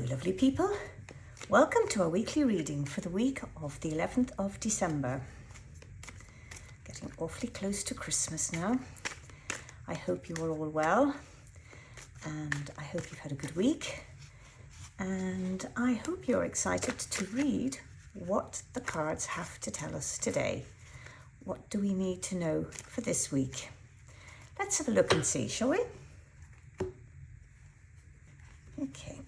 Hello lovely people, welcome to our weekly reading for the week of the 11th of December. Getting awfully close to Christmas now. I hope you are all well and I hope you've had a good week, and I hope you're excited to read what the cards have to tell us today. What do we need to know for this week? Let's have a look and see, shall we? Okay.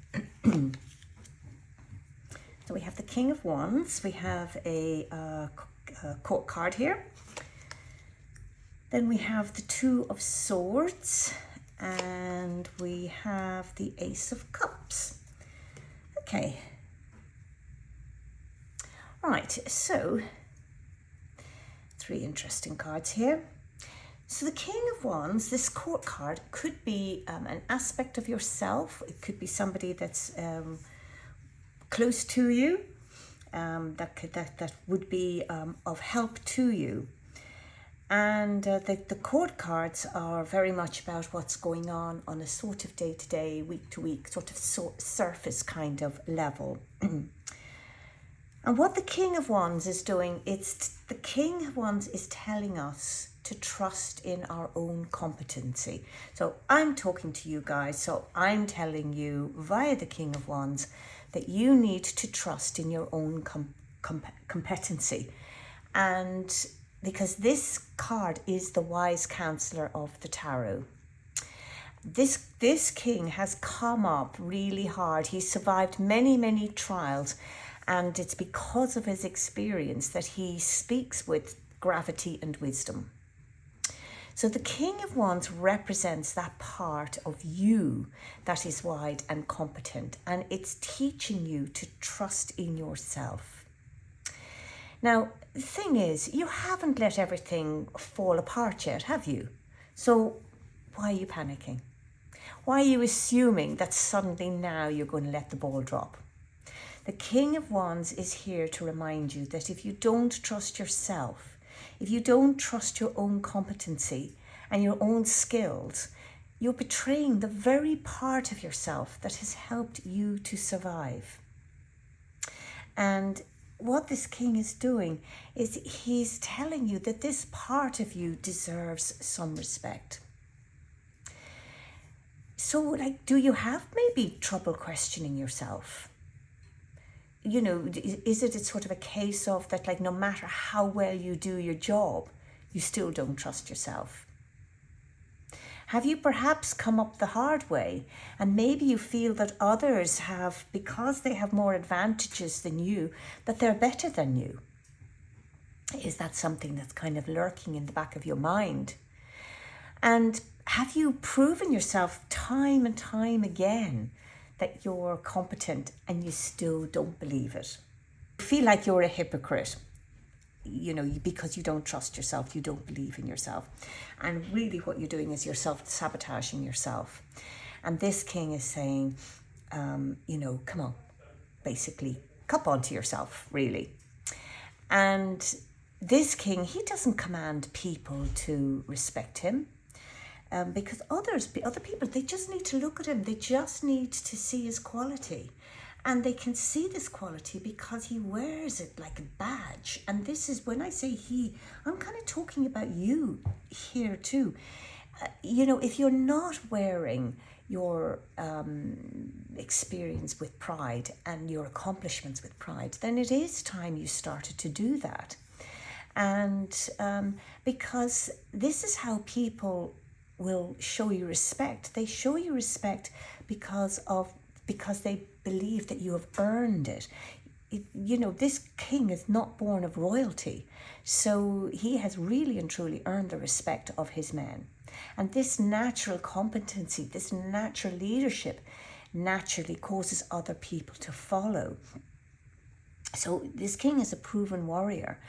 So we have the King of Wands, we have a court card here. Then we have the Two of Swords and we have the Ace of Cups. Okay. Right, so 3 interesting cards here. So the King of Wands, this court card, could be an aspect of yourself. It could be somebody that's close to you, that would be of help to you. And the court cards are very much about what's going on a sort of day-to-day, week-to-week, sort of surface kind of level. And what the King of Wands is doing, the King of Wands is telling us to trust in our own competency. So I'm talking to you guys, so I'm telling you via the King of Wands that you need to trust in your own competency. And because this card is the wise counselor of the tarot. This king has come up really hard. He survived many trials, and it's because of his experience that he speaks with gravity and wisdom. So the King of Wands represents that part of you that is wise and competent, and it's teaching you to trust in yourself. Now, the thing is, you haven't let everything fall apart yet, have you? So why are you panicking? Why are you assuming that suddenly now you're going to let the ball drop? The King of Wands is here to remind you that if you don't trust yourself, if you don't trust your own competency and your own skills, you're betraying the very part of yourself that has helped you to survive. And what this king is doing is he's telling you that this part of you deserves some respect. So, do you have maybe trouble questioning yourself? You know, is it sort of a case of that, no matter how well you do your job, you still don't trust yourself? Have you perhaps come up the hard way and maybe you feel that others have, because they have more advantages than you, that they're better than you? Is that something that's kind of lurking in the back of your mind? And have you proven yourself time and time again that you're competent and you still don't believe it? You feel like you're a hypocrite, because you don't trust yourself, you don't believe in yourself. And really what you're doing is you're self-sabotaging yourself. And this king is saying, come on, basically, cup onto yourself, really. And this king, he doesn't command people to respect him. Because other people, they just need to look at him. They just need to see his quality. And they can see this quality because he wears it like a badge. And this is, when I say he, I'm kind of talking about you here too. If you're not wearing your experience with pride and your accomplishments with pride, then it is time you started to do that. And because this is how people will show you respect. They show you respect because they believe that you have earned it. This king is not born of royalty, so he has really and truly earned the respect of his men. And this natural competency, this natural leadership, naturally causes other people to follow. So this king is a proven warrior.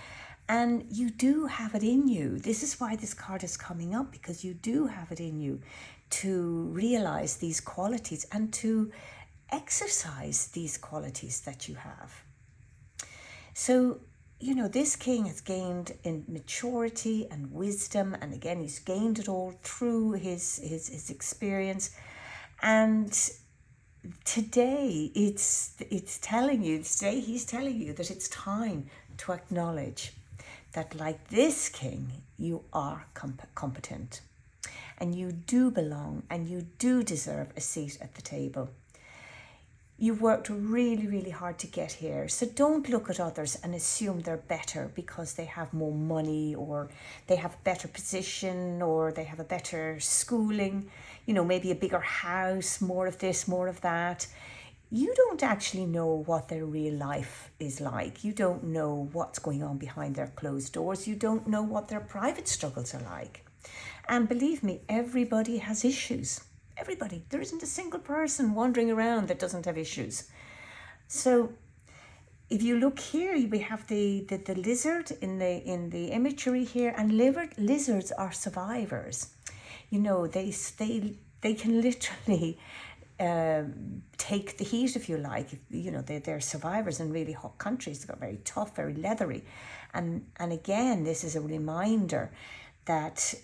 And you do have it in you. This is why this card is coming up, because you do have it in you to realize these qualities and to exercise these qualities that you have. So, this king has gained in maturity and wisdom. And again, he's gained it all through his experience. And today it's telling you, today he's telling you that it's time to acknowledge that, like this king, you are competent, and you do belong, and you do deserve a seat at the table. You've worked really, really hard to get here. So don't look at others and assume they're better because they have more money, or they have a better position, or they have a better schooling, maybe a bigger house, more of this, more of that. You don't actually know what their real life is like. You don't know what's going on behind their closed doors. You don't know what their private struggles are like. And believe me, everybody has issues. Everybody. There isn't a single person wandering around that doesn't have issues. So if you look here, we have the lizard in the imagery here, and lizards are survivors. They can literally take the heat, if you like. They're survivors in really hot countries. They're very tough, very leathery, and again, this is a reminder that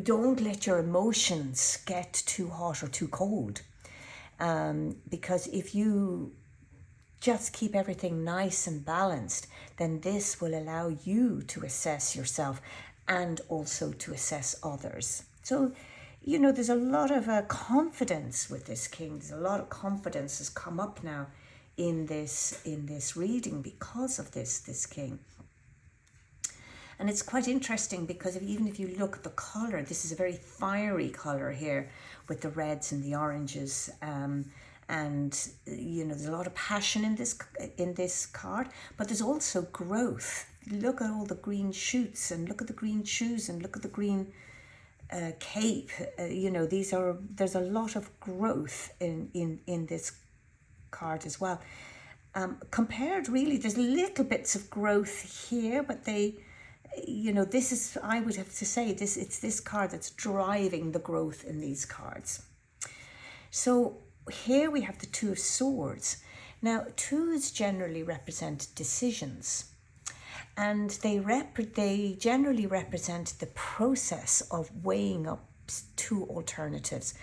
don't let your emotions get too hot or too cold, because if you just keep everything nice and balanced, then this will allow you to assess yourself and also to assess others. So there's a lot of confidence with this king. There's a lot of confidence has come up now in this reading because of this king. And it's quite interesting because even if you look at the colour, this is a very fiery colour here with the reds and the oranges. And there's a lot of passion in this card, but there's also growth. Look at all the green shoots, and look at the green shoes, and look at the green cape. There's a lot of growth in this card as well. Compared, really, there's little bits of growth here, but this is, I would have to say, it's this card that's driving the growth in these cards. So here we have the Two of Swords. Now, twos generally represent decisions, and they generally represent the process of weighing up two alternatives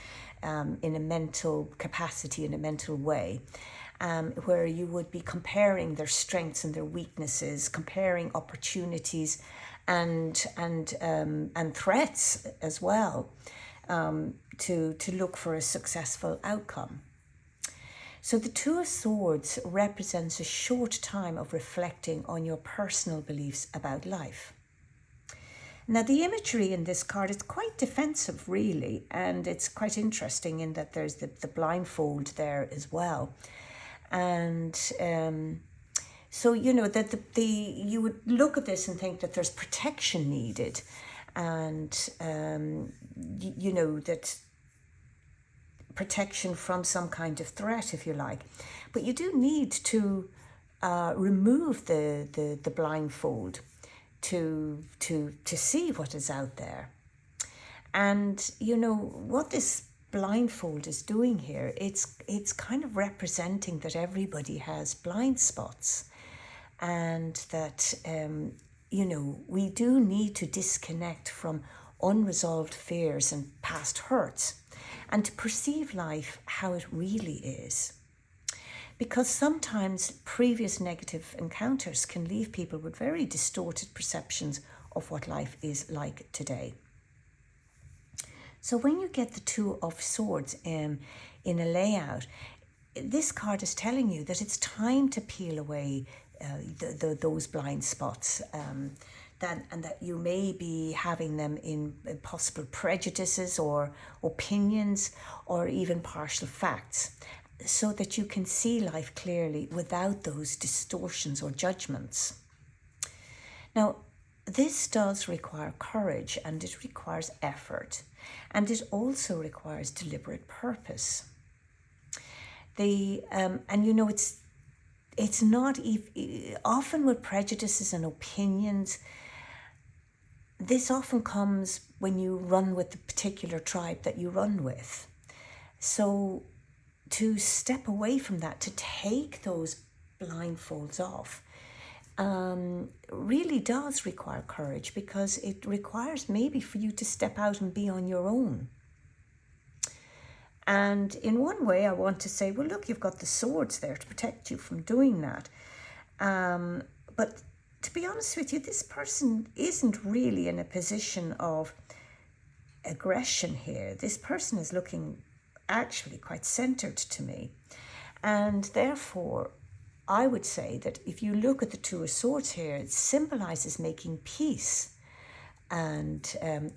in a mental capacity, in a mental way. Where you would be comparing their strengths and their weaknesses, comparing opportunities and threats as well, to look for a successful outcome. So the Two of Swords represents a short time of reflecting on your personal beliefs about life. Now, the imagery in this card is quite defensive, really, and it's quite interesting in that there's the blindfold there as well. And so that you would look at this and think that there's protection needed, and that protection from some kind of threat, if you like. But you do need to remove the blindfold to see what is out there. And what this blindfold is doing here, it's kind of representing that everybody has blind spots, and that we do need to disconnect from unresolved fears and past hurts, and to perceive life how it really is, because sometimes previous negative encounters can leave people with very distorted perceptions of what life is like today. So when you get the Two of Swords in a layout, this card is telling you that it's time to peel away those blind spots, and that you may be having them in possible prejudices or opinions or even partial facts, so that you can see life clearly without those distortions or judgments. Now, this does require courage, and it requires effort, and it also requires deliberate purpose. It's not often with prejudices and opinions. This often comes when you run with the particular tribe that you run with. So to step away from that, to take those blindfolds off, really does require courage, because it requires maybe for you to step out and be on your own. And in one way, I want to say, well, look, you've got the swords there to protect you from doing that. But to be honest with you, this person isn't really in a position of aggression here. This person is looking actually quite centered to me. And therefore, I would say that if you look at the Two of Swords here, it symbolizes making peace. And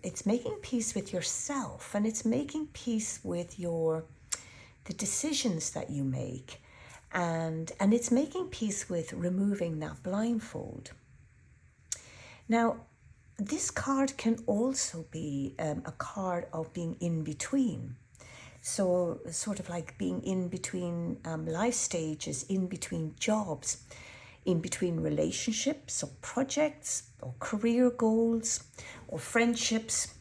it's making peace with yourself, and it's making peace with the decisions that you make. And it's making peace with removing that blindfold. Now, this card can also be a card of being in between. So sort of like being in between life stages, in between jobs, in between relationships or projects or career goals or friendships,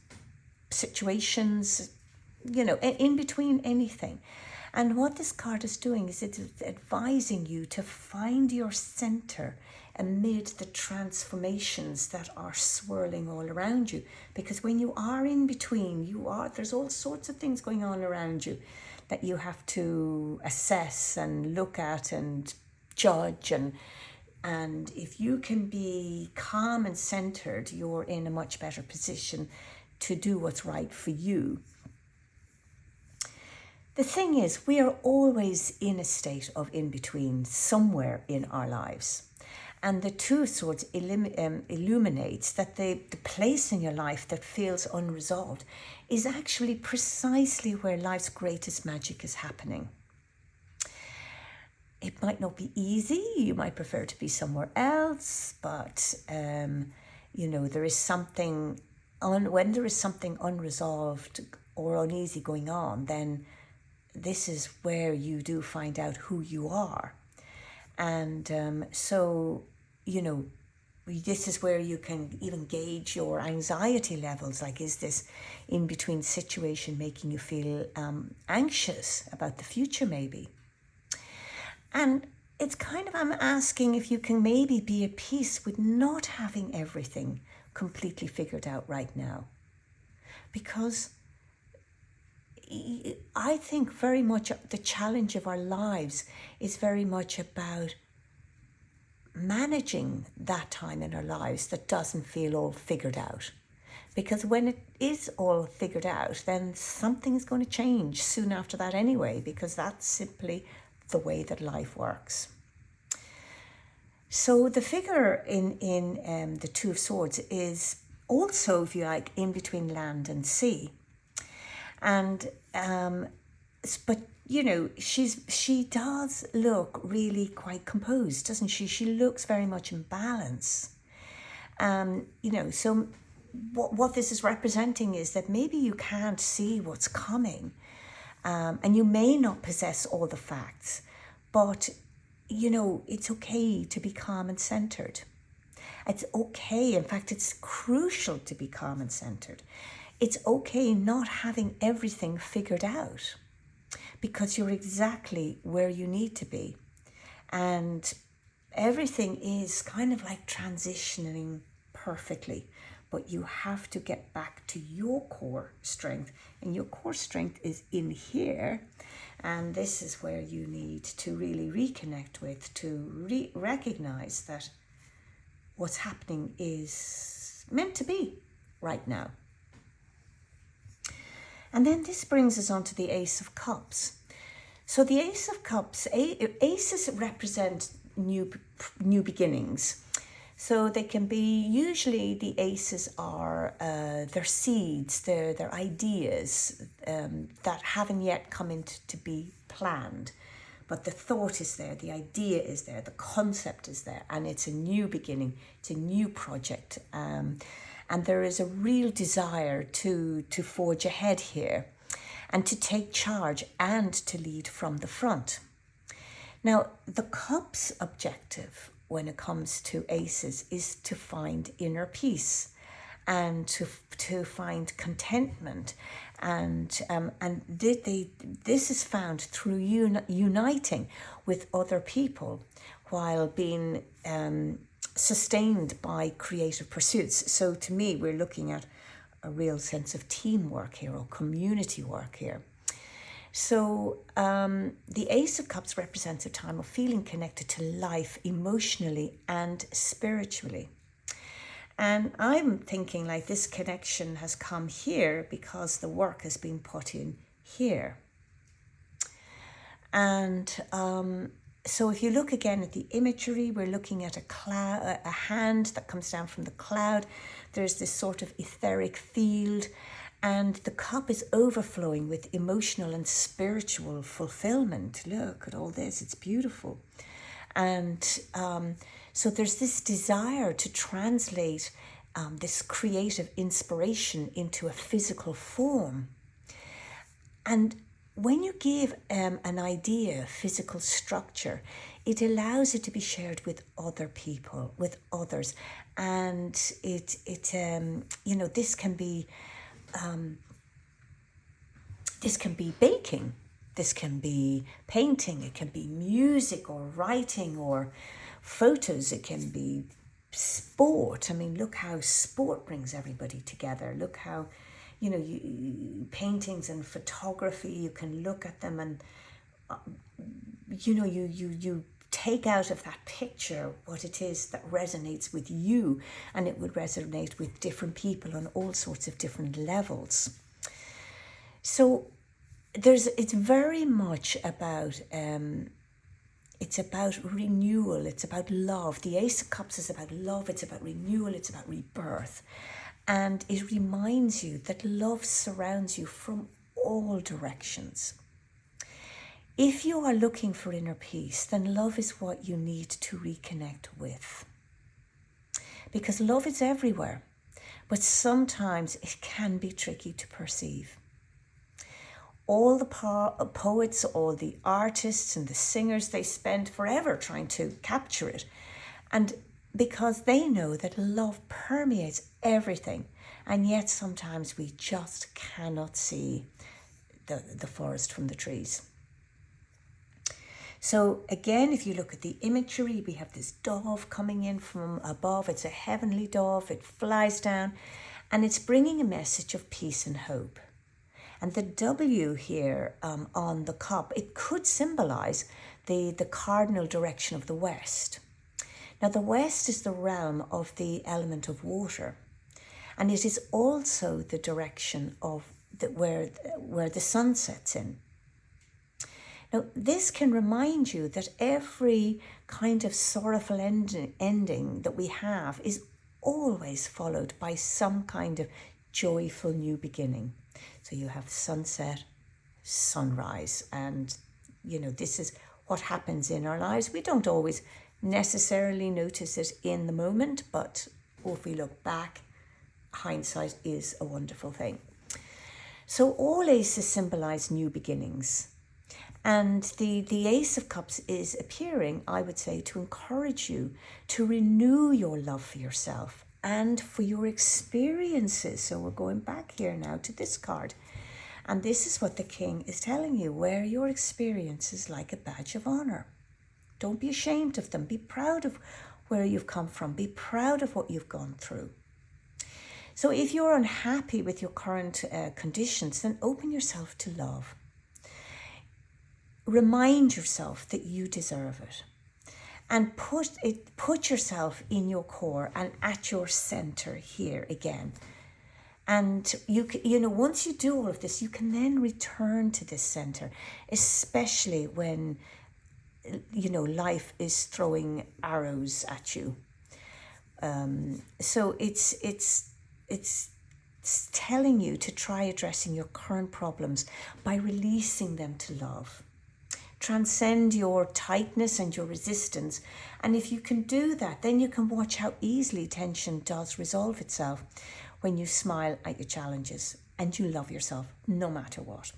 situations, in between anything. And what this card is doing is it's advising you to find your center amid the transformations that are swirling all around you. Because when you are in between, there's all sorts of things going on around you that you have to assess and look at and judge. And if you can be calm and centered, you're in a much better position to do what's right for you. The thing is, we are always in a state of in-between somewhere in our lives. And the Two of Swords illuminates that the place in your life that feels unresolved is actually precisely where life's greatest magic is happening. It might not be easy, you might prefer to be somewhere else, but there is something, when there is something unresolved or uneasy going on, then this is where you do find out who you are. And this is where you can even gauge your anxiety levels. Like, is this in-between situation making you feel anxious about the future maybe? And it's kind of, I'm asking if you can maybe be at peace with not having everything completely figured out right now. Because I think very much the challenge of our lives is very much about managing that time in our lives that doesn't feel all figured out. Because when it is all figured out, then something is going to change soon after that anyway, because that's simply the way that life works. So the figure in the Two of Swords is also, if you like, in between land and sea. And but she does look really quite composed, doesn't she? She looks very much in balance. So what this is representing is that maybe you can't see what's coming, and you may not possess all the facts, but it's okay to be calm and centered. It's okay. In fact, it's crucial to be calm and centered. It's okay not having everything figured out, because you're exactly where you need to be. And everything is kind of like transitioning perfectly, but you have to get back to your core strength. And your core strength is in here. And this is where you need to really reconnect with, to recognize that what's happening is meant to be right now. And then this brings us on to the Ace of Cups. So the Ace of Cups, aces represent new beginnings. So they can be, usually the aces are their seeds, their ideas that haven't yet come into to be planned. But the thought is there, the idea is there, the concept is there, and it's a new beginning, it's a new project. And there is a real desire to forge ahead here and to take charge and to lead from the front. Now, the Cup's objective when it comes to aces is to find inner peace and to find contentment. And this is found through uniting with other people while being sustained by creative pursuits. So to me, we're looking at a real sense of teamwork here, or community work here. So the Ace of Cups represents a time of feeling connected to life emotionally and spiritually. And I'm thinking like this connection has come here because the work has been put in here. And so if you look again at the imagery, we're looking at a cloud, a hand that comes down from the cloud. There's this sort of etheric field, and the cup is overflowing with emotional and spiritual fulfillment. Look at all this, it's beautiful. And so there's this desire to translate this creative inspiration into a physical form. And when you give an idea physical structure, it allows it to be shared with other people, with others. And this can be baking, this can be painting, it can be music or writing or photos, it can be sport. I mean, look how sport brings everybody together. Look how, paintings and photography, you can look at them and, you take out of that picture what it is that resonates with you, and it would resonate with different people on all sorts of different levels. So it's very much about, it's about renewal, it's about love. The Ace of Cups is about love, it's about renewal, it's about rebirth. And it reminds you that love surrounds you from all directions. If you are looking for inner peace, then love is what you need to reconnect with. Because love is everywhere, but sometimes it can be tricky to perceive. All the poets, all the artists and the singers, they spend forever trying to capture it. And because they know that love permeates everything, and yet sometimes we just cannot see the forest from the trees. So again, if you look at the imagery, we have this dove coming in from above. It's a heavenly dove, it flies down, and it's bringing a message of peace and hope. And the W here on the cup, it could symbolize the cardinal direction of the west. Now, the west is the realm of the element of water, and it is also the direction of where the sun sets in. Now, this can remind you that every kind of sorrowful ending that we have is always followed by some kind of joyful new beginning. So you have sunset, sunrise, and this is what happens in our lives. We don't always necessarily notice it in the moment, but if we look back, hindsight is a wonderful thing. So all aces symbolize new beginnings, and the Ace of Cups is appearing, I would say, to encourage you to renew your love for yourself and for your experiences. So we're going back here now to this card. And this is what the King is telling you: wear your experiences like a badge of honor. Don't be ashamed of them. Be proud of where you've come from. Be proud of what you've gone through. So if you're unhappy with your current conditions, then open yourself to love. Remind yourself that you deserve it. And put yourself in your core and at your center here again. And once you do all of this, you can then return to this center, especially when life is throwing arrows at you. So it's telling you to try addressing your current problems by releasing them to love. Transcend your tightness and your resistance. And if you can do that, then you can watch how easily tension does resolve itself when you smile at your challenges and you love yourself no matter what.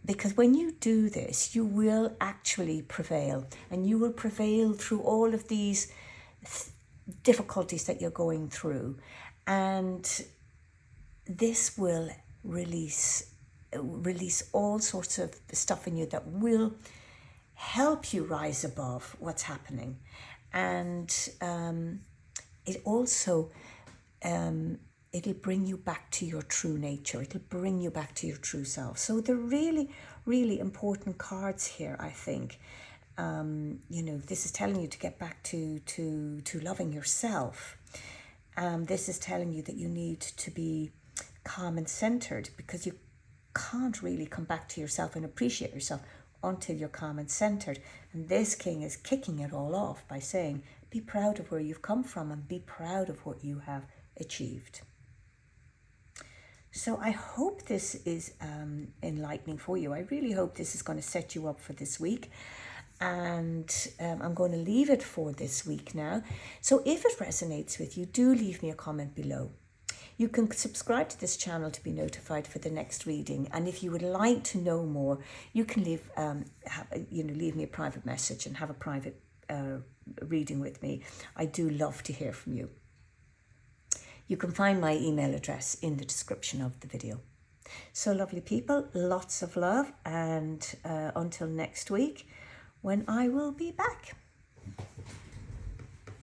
Because when you do this, you will actually prevail, and you will prevail through all of these difficulties that you're going through. And this will release all sorts of stuff in you that will help you rise above what's happening. And it also it'll bring you back to your true nature. It'll bring you back to your true self. So they're really, really important cards here, I think. This is telling you to get back to loving yourself. This is telling you that you need to be calm and centered, because you can't really come back to yourself and appreciate yourself until you're calm and centered. And this king is kicking it all off by saying, be proud of where you've come from and be proud of what you have achieved. So I hope this is enlightening for you. I really hope this is going to set you up for this week. And I'm going to leave it for this week now. So if it resonates with you, do leave me a comment below. You can subscribe to this channel to be notified for the next reading. And if you would like to know more, you can leave me a private message and have a private reading with me. I do love to hear from you. You can find my email address in the description of the video. So lovely people, lots of love, and until next week, when I will be back.